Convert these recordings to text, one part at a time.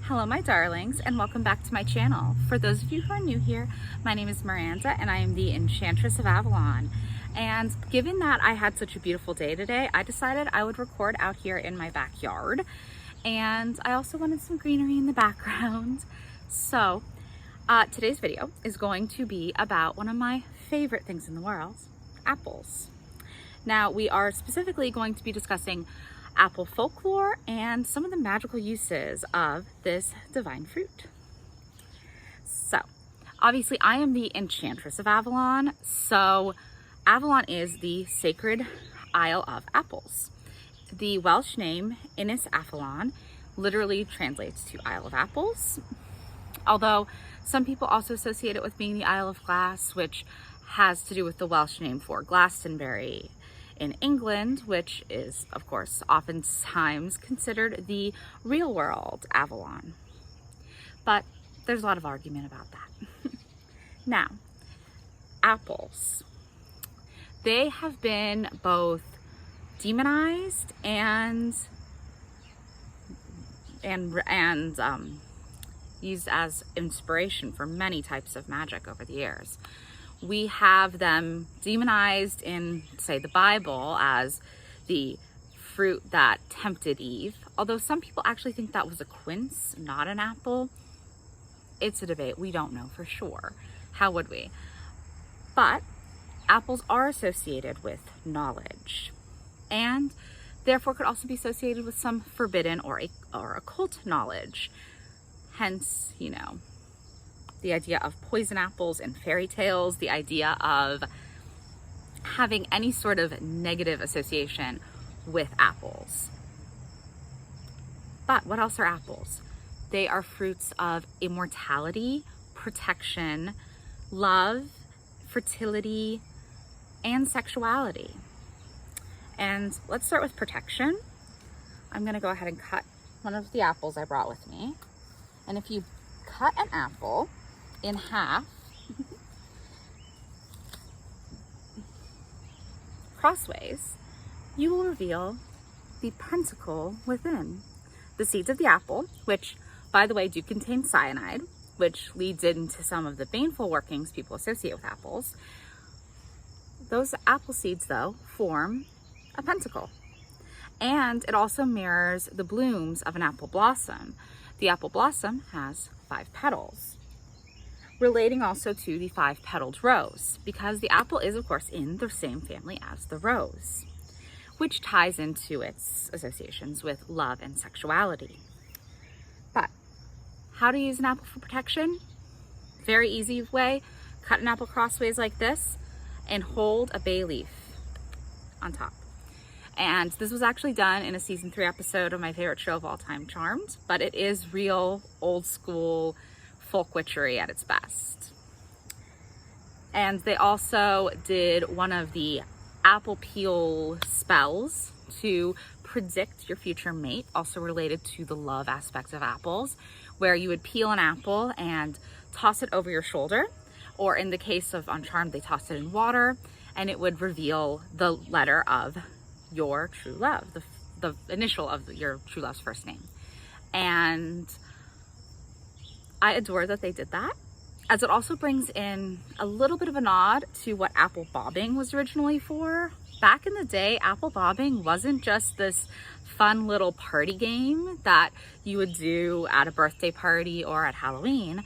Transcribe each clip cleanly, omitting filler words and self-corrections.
Hello my darlings, and welcome back to my channel. For those of you who are new here, my name is Miranda and I am the Enchantress of Avalon. And given that I had such a beautiful day today, I decided I would record out here in my backyard. And I also wanted some greenery in the background. So today's video is going to be about one of my favorite things in the world, apples. Now we are specifically going to be discussing apple folklore and some of the magical uses of this divine fruit. So obviously I am the Enchantress of Avalon. So Avalon is the sacred Isle of Apples. The Welsh name Ynys Avalon literally translates to Isle of Apples, although some people also associate it with being the Isle of Glass, which has to do with the Welsh name for Glastonbury in England, which is, of course, oftentimes considered the real world Avalon. But there's a lot of argument about that. Now, apples. They have been both demonized and used as inspiration for many types of magic over the years. We have them demonized in, say, the Bible as the fruit that tempted Eve, although some people actually think that was a quince, not an apple. It's a debate. We don't know for sure. How would we? But apples are associated with knowledge and therefore could also be associated with some forbidden or occult knowledge. Hence, you know, the idea of poison apples and fairy tales, the idea of having any sort of negative association with apples. But what else are apples? They are fruits of immortality, protection, love, fertility, and sexuality. And let's start with protection. I'm gonna go ahead and cut one of the apples I brought with me. And if you cut an apple in half crossways, you will reveal the pentacle within. The seeds of the apple, which by the way do contain cyanide, which leads into some of the baneful workings people associate with apples. Those apple seeds though form a pentacle, and it also mirrors the blooms of an apple blossom. The apple blossom has 5 petals, relating also to the 5-petaled rose, because the apple is of course in the same family as the rose, which ties into its associations with love and sexuality. But how to use an apple for protection? Very easy way. Cut an apple crossways like this and hold a bay leaf on top. And this was actually done in a season 3 episode of my favorite show of all time, Charmed, but it is real old school folk witchery at its best. And they also did one of the apple peel spells to predict your future mate, also related to the love aspect of apples, where you would peel an apple and toss it over your shoulder, or in the case of on Charmed, they tossed it in water, and it would reveal the letter of your true love, the initial of your true love's first name. And I adore that they did that, as it also brings in a little bit of a nod to what apple bobbing was originally for. Back in the day, apple bobbing wasn't just this fun little party game that you would do at a birthday party or at Halloween.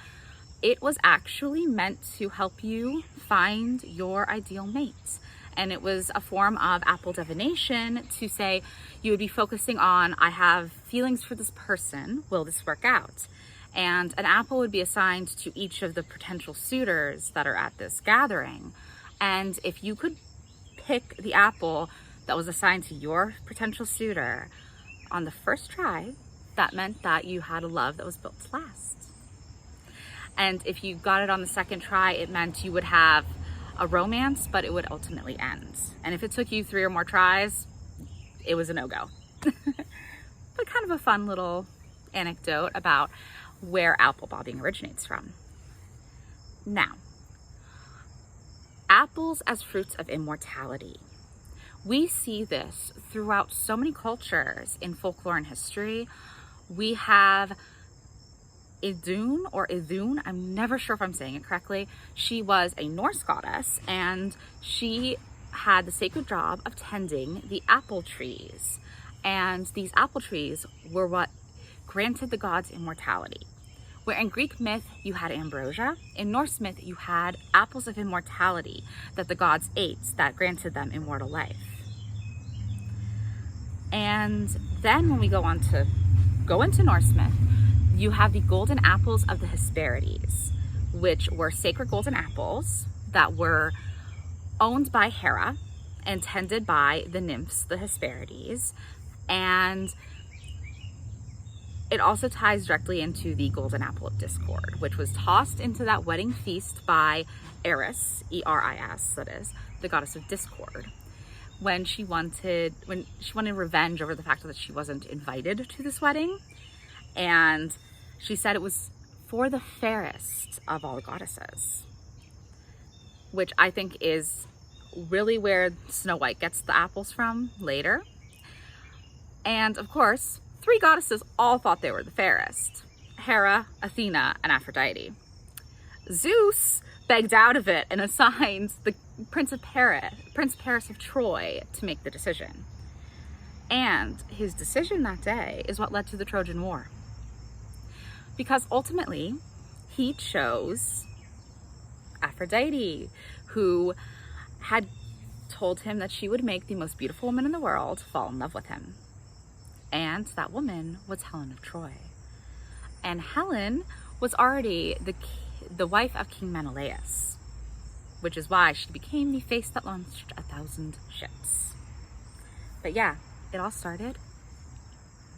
It was actually meant to help you find your ideal mate. And it was a form of apple divination to say you would be focusing on, I have feelings for this person, will this work out? And an apple would be assigned to each of the potential suitors that are at this gathering. And if you could pick the apple that was assigned to your potential suitor on the first try, that meant that you had a love that was built to last. And if you got it on the second try, it meant you would have a romance, but it would ultimately end. And if it took you 3 or more tries, it was a no-go. But kind of a fun little anecdote about where apple bobbing originates from. Now, apples as fruits of immortality. We see this throughout so many cultures in folklore and history. We have Idun or Idun, I'm never sure if I'm saying it correctly. She was a Norse goddess, and she had the sacred job of tending the apple trees. And these apple trees were what granted the gods immortality. Where in Greek myth you had ambrosia, in Norse myth you had apples of immortality that the gods ate that granted them immortal life. And then when we go into Norse myth, you have the golden apples of the Hesperides, which were sacred golden apples that were owned by Hera and tended by the nymphs, the Hesperides. And it also ties directly into the golden apple of discord, which was tossed into that wedding feast by Eris, E-R-I-S, that is, the goddess of discord, when she wanted revenge over the fact that she wasn't invited to this wedding. And she said it was for the fairest of all the goddesses, which I think is really where Snow White gets the apples from later. And of course, 3 goddesses all thought they were the fairest: Hera, Athena, and Aphrodite. Zeus begged out of it and assigned the Prince Paris of Troy to make the decision. And his decision that day is what led to the Trojan War. Because ultimately, he chose Aphrodite, who had told him that she would make the most beautiful woman in the world fall in love with him. And that woman was Helen of Troy. And Helen was already the wife of King Menelaus, which is why she became the face that launched 1,000 ships. But yeah, it all started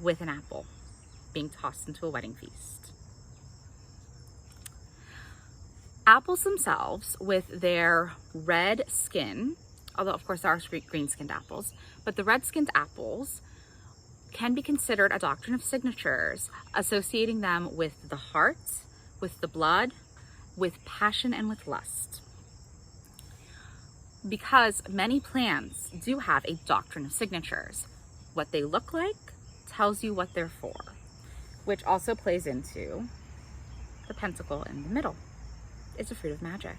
with an apple being tossed into a wedding feast. Apples themselves, with their red skin, although of course there are green-skinned apples, but the red-skinned apples can be considered a doctrine of signatures, associating them with the heart, with the blood, with passion, and with lust. Because many plants do have a doctrine of signatures. What they look like tells you what they're for, which also plays into the pentacle in the middle. It's a fruit of magic.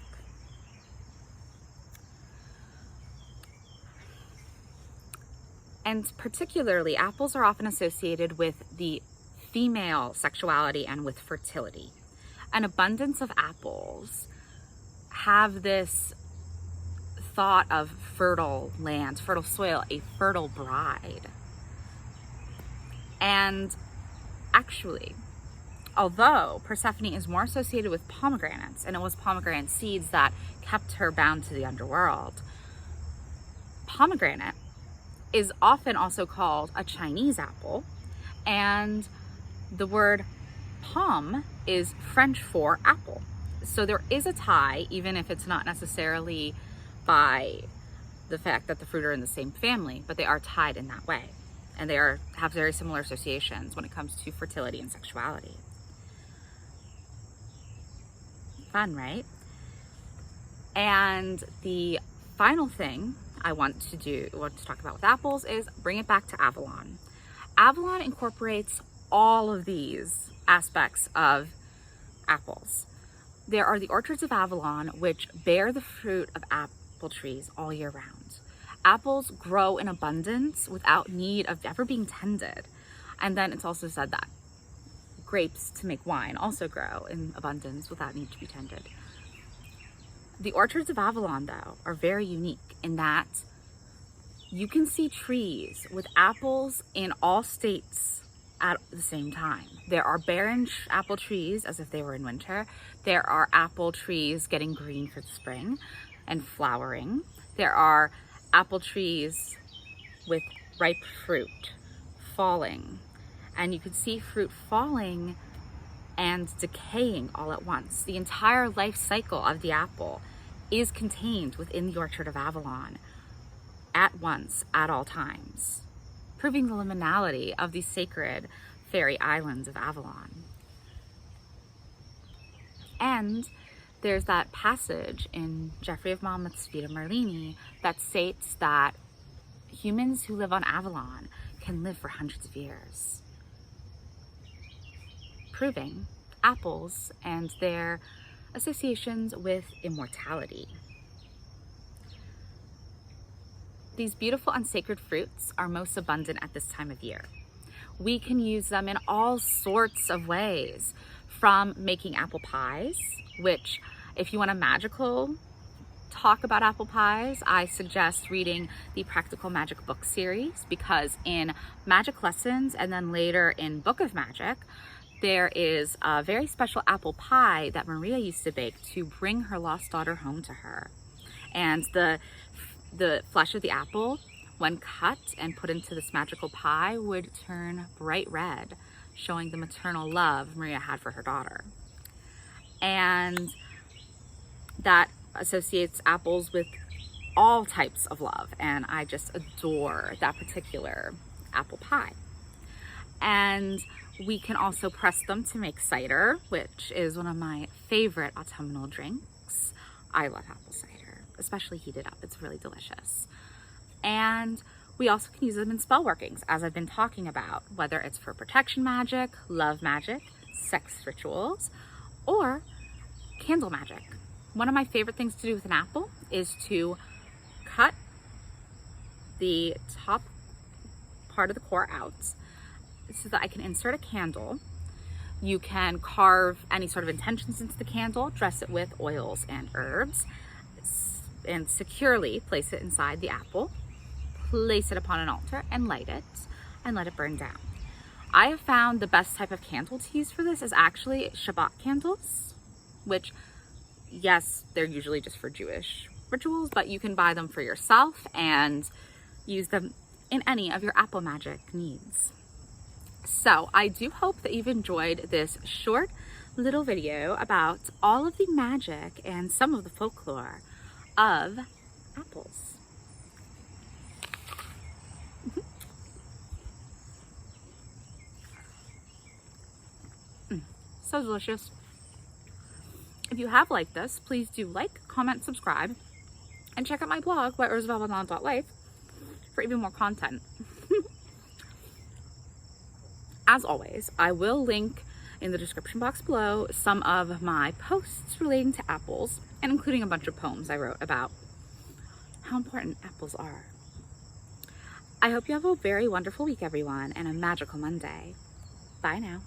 And particularly, apples are often associated with the female sexuality and with fertility. An abundance of apples have this thought of fertile land, fertile soil, a fertile bride. And actually, although Persephone is more associated with pomegranates, and it was pomegranate seeds that kept her bound to the underworld, pomegranate is often also called a Chinese apple, and the word pomme is French for apple. So there is a tie, even if it's not necessarily by the fact that the fruit are in the same family, but they are tied in that way. And they have very similar associations when it comes to fertility and sexuality. Fun, right? And the final thing I want to talk about with apples is bring it back to Avalon. Avalon incorporates all of these aspects of apples. There are the orchards of Avalon, which bear the fruit of apple trees all year round. Apples grow in abundance without need of ever being tended. And then it's also said that grapes to make wine also grow in abundance without need to be tended. The orchards of Avalon, though, are very unique in that you can see trees with apples in all states at the same time. There are barren apple trees as if they were in winter. There are apple trees getting green for the spring and flowering. There are apple trees with ripe fruit falling. And you can see fruit falling and decaying all at once. The entire life cycle of the apple is contained within the orchard of Avalon at once, at all times, proving the liminality of the sacred fairy islands of Avalon. And there's that passage in Geoffrey of Monmouth's Vita Merlini that states that humans who live on Avalon can live for hundreds of years, proving apples and their associations with immortality. These beautiful and sacred fruits are most abundant at this time of year. We can use them in all sorts of ways, from making apple pies, which if you want a magical talk about apple pies, I suggest reading the Practical Magic book series, because in Magic Lessons and then later in Book of Magic, there is a very special apple pie that Maria used to bake to bring her lost daughter home to her. And the flesh of the apple, when cut and put into this magical pie, would turn bright red, showing the maternal love Maria had for her daughter. And that associates apples with all types of love, and I just adore that particular apple pie. And we can also press them to make cider, which is one of my favorite autumnal drinks. I love apple cider, especially heated up. It's really delicious. And we also can use them in spell workings, as I've been talking about, whether it's for protection magic, love magic, sex rituals, or candle magic. One of my favorite things to do with an apple is to cut the top part of the core out so that I can insert a candle. You can carve any sort of intentions into the candle, dress it with oils and herbs, and securely place it inside the apple, place it upon an altar and light it and let it burn down. I have found the best type of candle to use for this is actually Shabbat candles, which, yes, they're usually just for Jewish rituals, but you can buy them for yourself and use them in any of your apple magic needs. So I do hope that you've enjoyed this short little video about all of the magic and some of the folklore of apples. So delicious. If you have liked this, please do like, comment, subscribe, and check out my blog, whiteroseofavalon.life, for even more content. As always, I will link in the description box below some of my posts relating to apples, and including a bunch of poems I wrote about how important apples are. I hope you have a very wonderful week, everyone, and a magical Monday. Bye now.